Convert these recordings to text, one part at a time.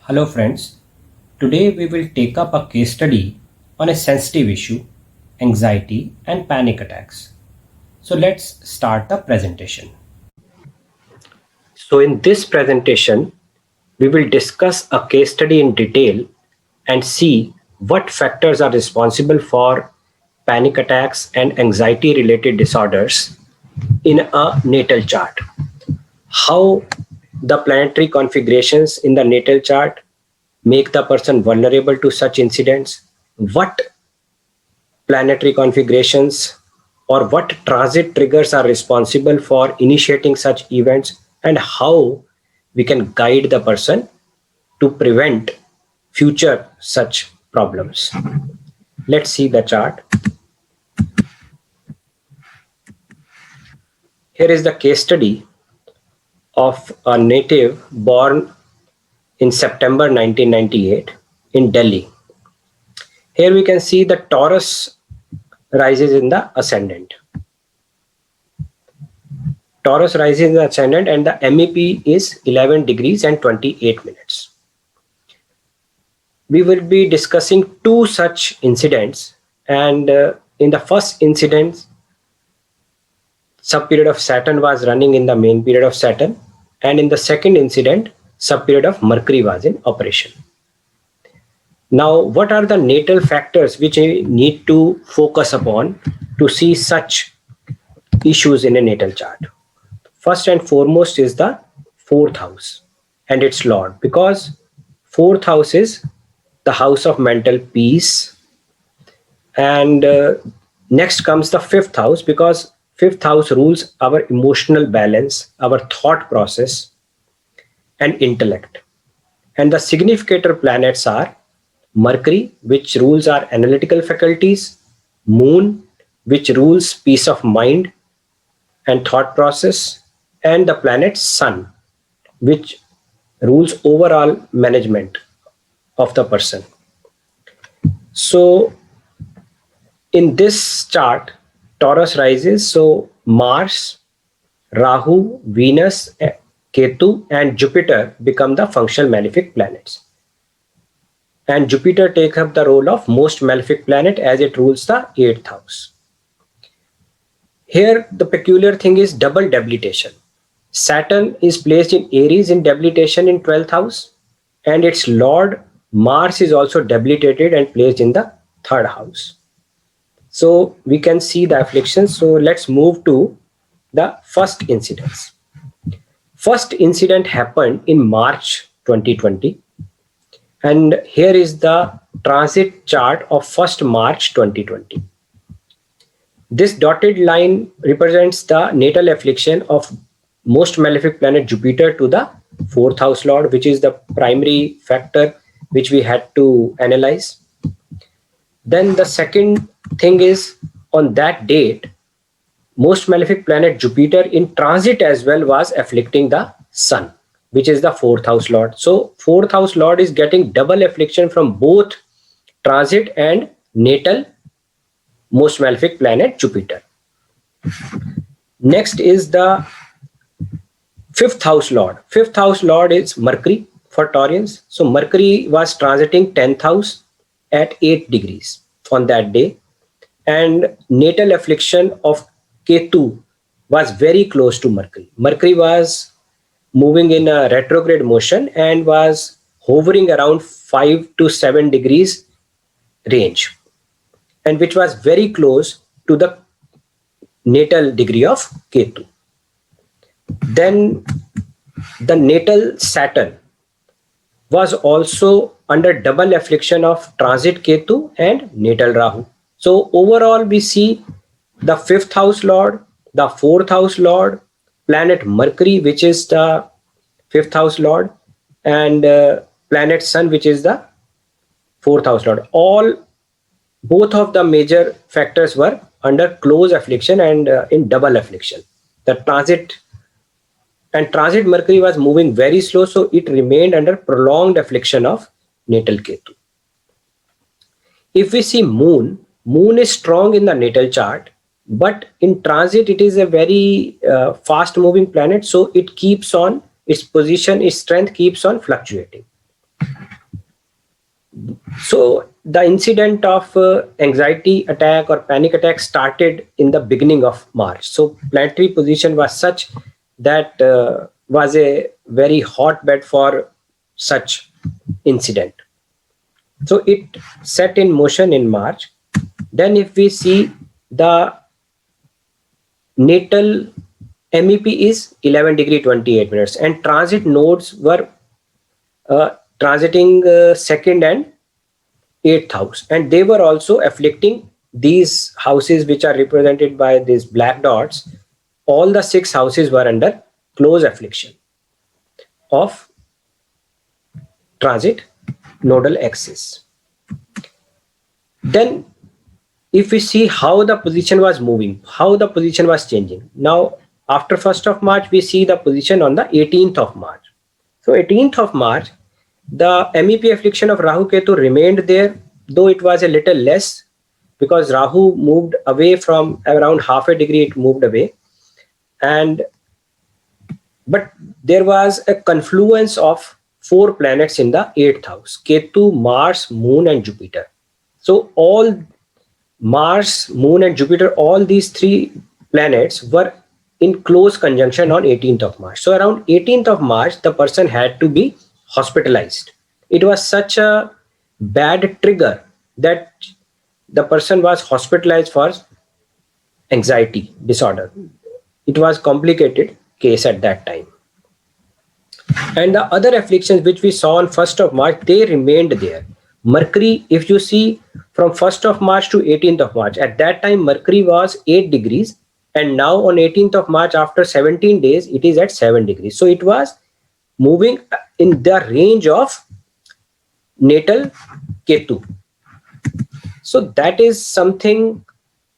Hello friends, today we will take up a case study on a sensitive issue, anxiety and panic attacks. So let's start the presentation. So in this presentation, we will discuss a case study in detail and see what factors are responsible for panic attacks and anxiety related disorders in a natal chart. How the planetary configurations in the natal chart make the person vulnerable to such incidents, what planetary configurations or what transit triggers are responsible for initiating such events, and how we can guide the person to prevent future such problems. Let's see the chart. Here is the case study of a native born in September 1998 in Delhi. Here we can see the Taurus rises in the ascendant. Taurus rises in the ascendant and the MEP is 11 degrees and 28 minutes. We will be discussing two such incidents, and in the first incident, sub-period of Saturn was running in the main period of Saturn, and in the second incident, sub-period of Mercury was in operation. Now, what are the natal factors which we need to focus upon to see such issues in a natal chart? First and foremost is the fourth house and its lord, because fourth house is the house of mental peace, and next comes the fifth house, because fifth house rules our emotional balance, our thought process and intellect. And the significator planets are Mercury, which rules our analytical faculties, Moon, which rules peace of mind and thought process, and the planet Sun, which rules overall management of the person. So in this chart, Taurus rises, so Mars, Rahu, Venus, Ketu and Jupiter become the functional malefic planets. And Jupiter takes up the role of most malefic planet as it rules the 8th house. Here the peculiar thing is double debilitation. Saturn is placed in Aries in debilitation in 12th house, and its lord Mars is also debilitated and placed in the 3rd house. So we can see the afflictions. So let's move to the first incidents. First incident happened in March 2020, and here is the transit chart of 1st March 2020. This dotted line represents the natal affliction of most malefic planet Jupiter to the 4th house lord, which is the primary factor which we had to analyze. Then the second thing is, on that date, most malefic planet Jupiter in transit as well was afflicting the Sun, which is the 4th house lord. So 4th house lord is getting double affliction from both transit and natal most malefic planet Jupiter. Next is the 5th house lord. 5th house lord is Mercury for Taurians. So Mercury was transiting 10th house at 8 degrees on that day, and natal affliction of Ketu was very close to Mercury. Mercury was moving in a retrograde motion and was hovering around 5 to 7 degrees range, and which was very close to the natal degree of Ketu. Then the natal Saturn was also under double affliction of transit Ketu and natal Rahu. So overall we see the 5th house lord, the 4th house lord, planet Mercury, which is the 5th house lord, and planet Sun, which is the 4th house lord. Both of the major factors were under close affliction and in double affliction. The transit Mercury was moving very slow, so it remained under prolonged affliction of natal Ketu. If we see Moon is strong in the natal chart, but in transit it is a very fast moving planet, so it keeps on, its position, its strength keeps on fluctuating. So the incident of anxiety attack or panic attack started in the beginning of March. So planetary position was such that was a very hotbed for such incident. So it set in motion in March. Then if we see the natal MEP is 11 degree 28 minutes, and transit nodes were transiting second and eighth house, and they were also afflicting these houses which are represented by these black dots. All the 6 houses were under close affliction of transit nodal axis. Then if we see how the position was moving, how the position was changing. Now after 1st of March, we see the position on the 18th of March. So 18th of March, the MEP affliction of Rahu Ketu remained there, though it was a little less because Rahu moved away from around half a degree, it moved away. But there was a confluence of 4 planets in the 8th house: Ketu, Mars, Moon, and Jupiter. So all Mars, Moon, and Jupiter, all these 3 planets were in close conjunction on 18th of March. So around 18th of March, the person had to be hospitalized. It was such a bad trigger that the person was hospitalized for anxiety disorder. It was complicated case at that time. And the other afflictions which we saw on 1st of March, they remained there. Mercury, if you see from 1st of March to 18th of March, at that time Mercury was 8 degrees, and now on 18th of March, after 17 days, it is at 7 degrees. So it was moving in the range of natal Ketu. So that is something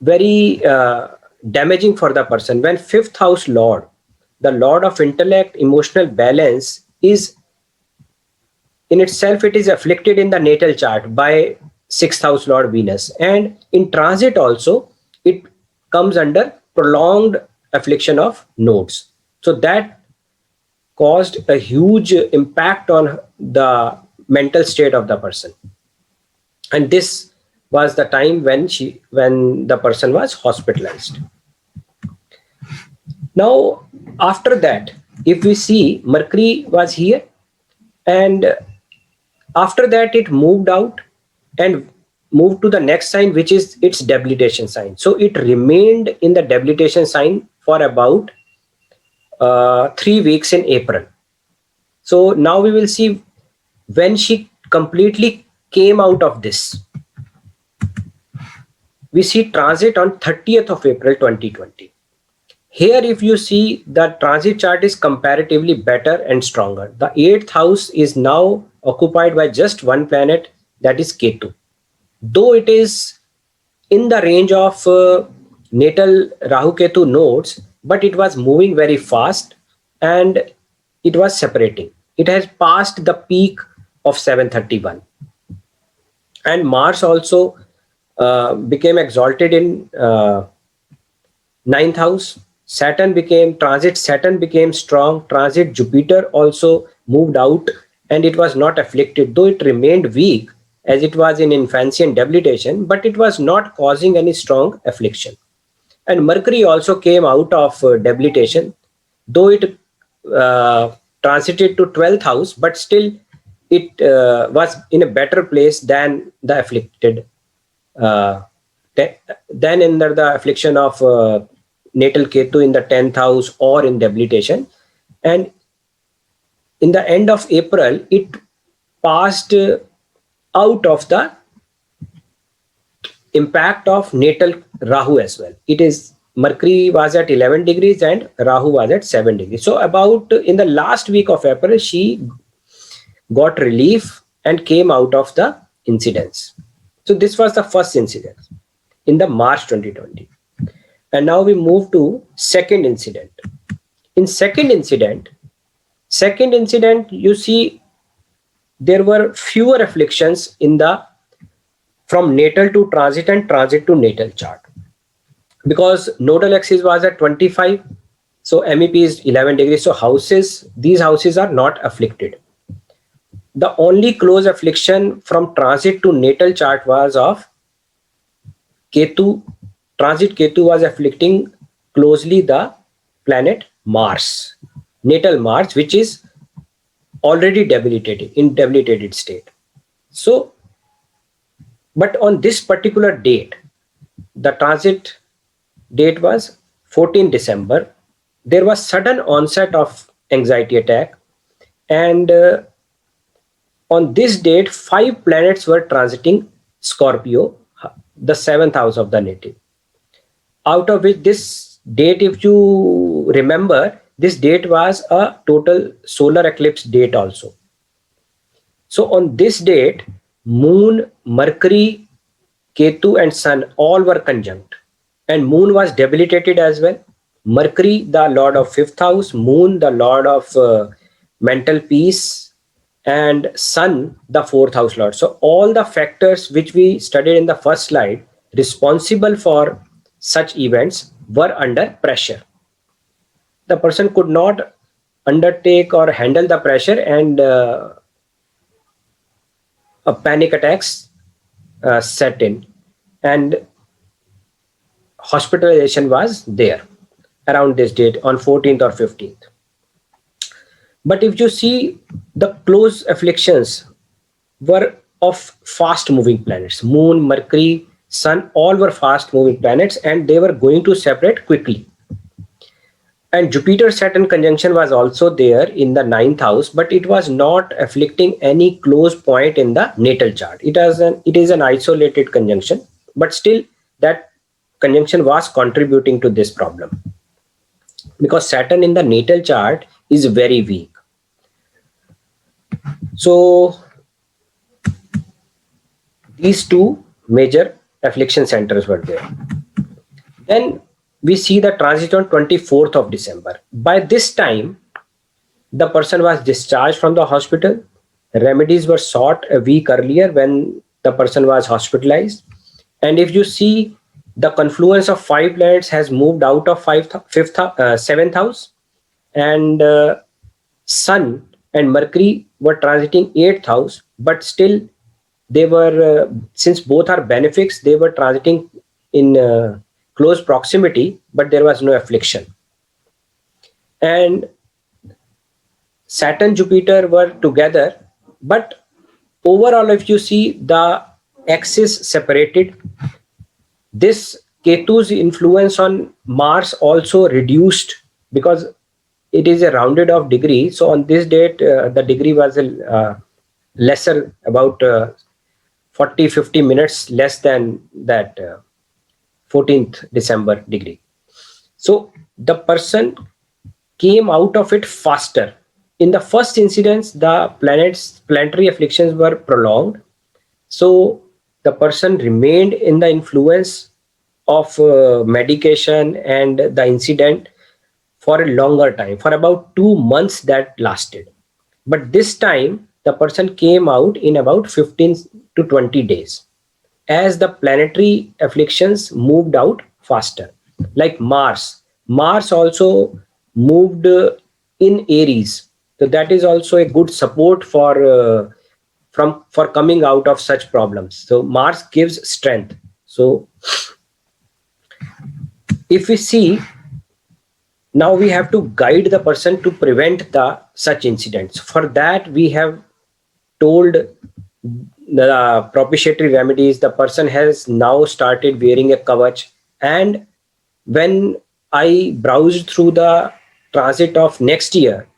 very damaging for the person. When 5th house Lord, the Lord of intellect, emotional balance, is in itself, it is afflicted in the natal chart by 6th house Lord Venus, and in transit also it comes under prolonged affliction of nodes. So that caused a huge impact on the mental state of the person, and this was the time when the person was hospitalized. Now after that, if we see, Mercury was here, and after that it moved out and moved to the next sign, which is its debilitation sign. So it remained in the debilitation sign for about 3 weeks in April. So now we will see when she completely came out of this. We see transit on 30th of April 2020. Here, if you see, the transit chart is comparatively better and stronger. The 8th house is now occupied by just 1 planet, that is Ketu. Though it is in the range of natal Rahu Ketu nodes, but it was moving very fast and it was separating. It has passed the peak of 731. And Mars also became exalted in 9th house. Saturn became strong. Transit Jupiter also moved out, and it was not afflicted, though it remained weak as it was in infancy and debilitation, but it was not causing any strong affliction. And Mercury also came out of debilitation, though it transited to 12th house, but still it was in a better place than the afflicted, than in the affliction of natal Ketu in the 10th house or in debilitation. And in the end of April, it passed out of the impact of natal Rahu as well. It is Mercury was at 11 degrees and Rahu was at 7 degrees. So about in the last week of April, she got relief and came out of the incidents. So this was the first incident in the March 2020. And now we move to second incident. In second incident, you see there were fewer afflictions in the from natal to transit and transit to natal chart, because nodal axis was at 25, so MEP is 11 degrees. So these houses are not afflicted. the only close affliction from transit to natal chart was of Ketu. Transit Ketu was afflicting closely the planet Mars, natal Mars, which is already debilitated, in debilitated state. So, but on this particular date, the transit date was 14 December. There was sudden onset of anxiety attack, and on this date, 5 planets were transiting Scorpio, the seventh house of the native. Out of which, this date, if you remember, this date was a total solar eclipse date also. So on this date, Moon, Mercury, Ketu, and Sun all were conjunct, and Moon was debilitated as well. Mercury, the lord of fifth house, Moon, the lord of mental peace, and Sun, the fourth house lord. So all the factors which we studied in the first slide responsible for such events were under pressure. The person could not undertake or handle the pressure, and panic attacks set in, and hospitalization was there around this date on 14th or 15th. But if you see, the close afflictions were of fast moving planets. Moon, Mercury, Sun, all were fast moving planets, and they were going to separate quickly. And Jupiter Saturn conjunction was also there in the ninth house, but it was not afflicting any close point in the natal chart. It is an isolated conjunction, but still that conjunction was contributing to this problem, because Saturn in the natal chart is very weak. So these two major affliction centers were there. Then we see the transit on 24th of December. By this time, the person was discharged from the hospital. Remedies were sought a week earlier when the person was hospitalized. And if you see, the confluence of 5 planets has moved out of seventh house, and Sun and Mercury were transiting 8th house, but still they were, since both are benefics, they were transiting in close proximity, but there was no affliction. And Saturn, Jupiter were together, but overall, if you see, the axis separated. This Ketu's influence on Mars also reduced, because it is a rounded off degree. So on this date, the degree was lesser, about 40-50 minutes less than that 14th December degree. So the person came out of it faster. In the first incidence, the planetary afflictions were prolonged. So the person remained in the influence of medication and the incident for a longer time, for about 2 months that lasted. But this time, the person came out in about 15 to 20 days, as the planetary afflictions moved out faster. Like Mars also moved in Aries. So that is also a good support for coming out of such problems. So Mars gives strength. So if we see, now we have to guide the person to prevent such incidents. For that, we have told the propitiatory remedies. The person has now started wearing a kavach, and when I browsed through the transit of next year,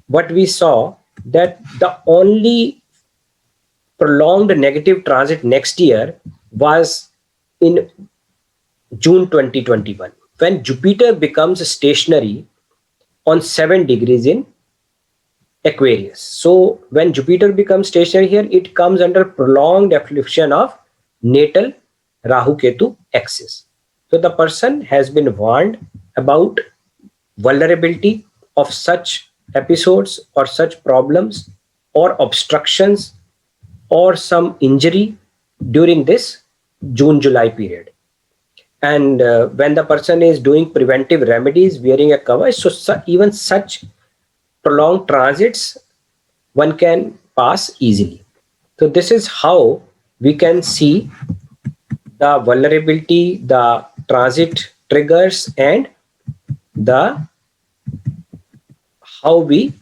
what we saw, that the only prolonged negative transit next year was in June 2021, when Jupiter becomes stationary on 7 degrees in Aquarius. So when Jupiter becomes stationary here, it comes under prolonged affliction of natal Rahu Ketu axis. So the person has been warned about vulnerability of such episodes or such problems or obstructions or some injury during this June-July period. And when the person is doing preventive remedies, wearing a cover, so even such prolonged transits, one can pass easily. So this is how we can see the vulnerability, the transit triggers, and the how we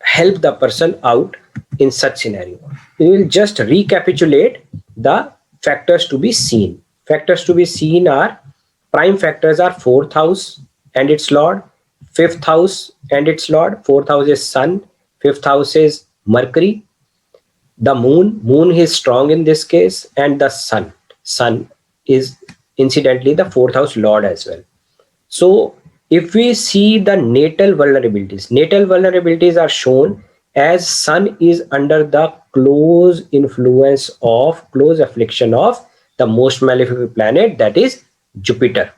help the person out in such scenario. We will just recapitulate the factors to be seen. Factors to be seen are: prime factors are fourth house and its lord, fifth house and its lord. Fourth house is sun, fifth house is Mercury, the moon is strong in this case, and the sun is incidentally the fourth house lord as well. So if we see the natal vulnerabilities are shown as sun is under the close influence of close affliction of the most malefic planet, that is Jupiter.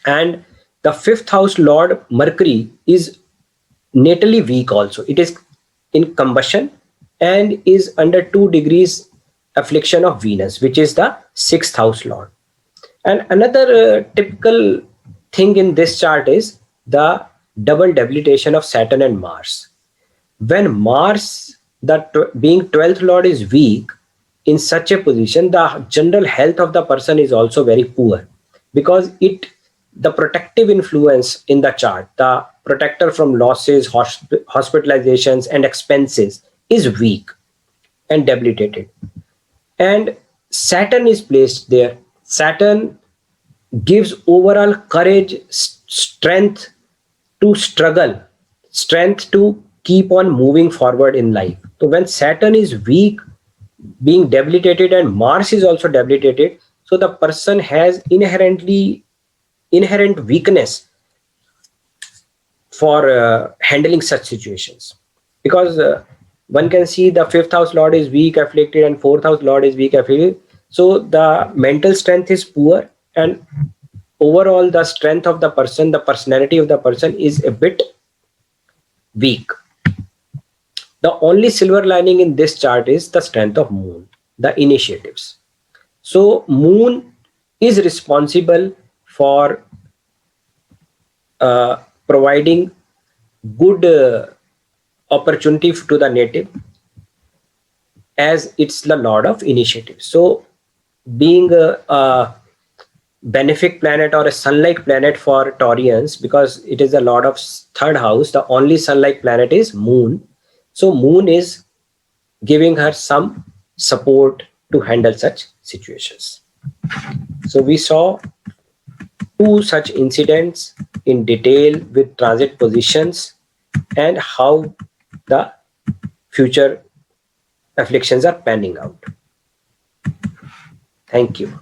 And the fifth house lord Mercury is natally weak also. It is in combustion and is under 2 degrees affliction of Venus, which is the sixth house lord. And another typical thing in this chart is the double debilitation of Saturn and Mars. When Mars, being 12th lord, is weak in such a position, the general health of the person is also very poor, because the protective influence in the chart, the protector from losses, hospitalizations, and expenses, is weak and debilitated. And Saturn is placed there. Saturn gives overall courage, strength to struggle, strength to keep on moving forward in life. So when Saturn is weak, being debilitated, and Mars is also debilitated, so the person has inherent weakness for handling such situations, because one can see the fifth house lord is weak afflicted and fourth house lord is weak afflicted, so the mental strength is poor, and overall the strength of the person, the personality of the person, is a bit weak. The only silver lining in this chart is the strength of moon, the initiatives. So moon is responsible for providing good opportunity to the native, as it's the lord of initiative. So being a benefic planet or a sun-like planet for Taurians, because it is the lord of third house, the only sun-like planet is moon. So moon is giving her some support to handle such situations. So we saw 2 such incidents in detail with transit positions and how the future afflictions are panning out. Thank you.